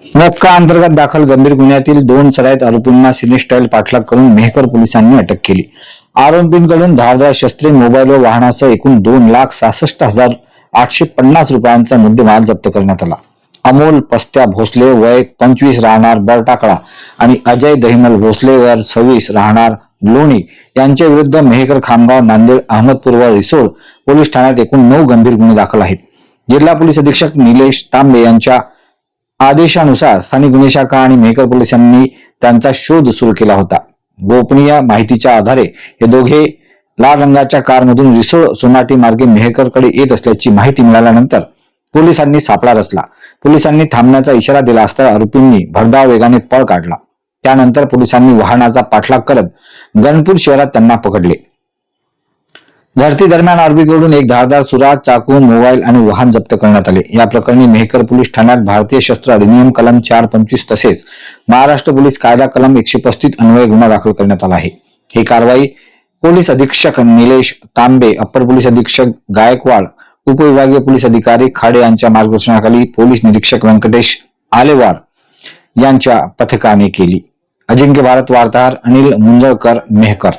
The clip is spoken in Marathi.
मोक्का अंतर्गत दाखल गंभीर गुन्ह्यातील 2 सराईत आरोपींना सिनेस्टाईल पाठलाग करून मेहकर पोलिसांनी अटक केली। आरोपींकडून धारदार शस्त्रे, मोबाईल व वाहनासह एकूण 2,66,850 रुपयांचा मुद्देमाल जप्त करण्यात आला। अमोल पस्त्या भोसले वय 25 राहणार बरटाकडा आणि अजय दहिमल भोसले वय 26 राहणार लोणी यांच्या विरुद्ध मेहकर, खामगाव, नांदेड, अहमदपूर व रिसोड पोलीस ठाण्यात एकूण 9 गंभीर गुन्हे दाखल आहेत। जिल्हा पोलीस अधीक्षक निलेश तांबे यांच्या आदेशानुसार स्थानिक गुन्हे शाखा आणि मेहकर पोलिसांनी त्यांचा शोध सुरू केला होता। गोपनीय माहितीच्या आधारे हे दोघे लाल रंगाच्या कारमधून रिसोड सोनाटी मार्गे मेहकरकडे येत असल्याची माहिती मिळाल्यानंतर पोलिसांनी सापळा रचला। पोलिसांनी थांबण्याचा इशारा दिला असता आरोपींनी भरधाव वेगाने पळ काढला। त्यानंतर पोलिसांनी वाहनाचा पाठलाग करत गणपूर शहरात त्यांना पकडले। झडती दरम्यान आरोपीकडून एक धारदार सुरा, चाकू, मोबाईल आणि वाहन जप्त करण्यात आले। या प्रकरणी मेहकर पोलीस ठाण्यात भारतीय शस्त्र अधिनियम कलम 425 तसेच महाराष्ट्र पोलीस कायदा कलम 135 अन्वये गुन्हा दाखल करण्यात आला आहे। ही कारवाई पोलीस अधीक्षक निलेश तांबे, अप्पर पोलीस अधीक्षक गायकवाड, उपविभागीय पोलीस अधिकारी खाडे यांच्या मार्गदर्शनाखाली पोलीस निरीक्षक व्यंकटेश आलेवार यांच्या पथकाने केली। अजिंक्य भारत, वार्ताहर अनिल मुंजळकर, मेहकर।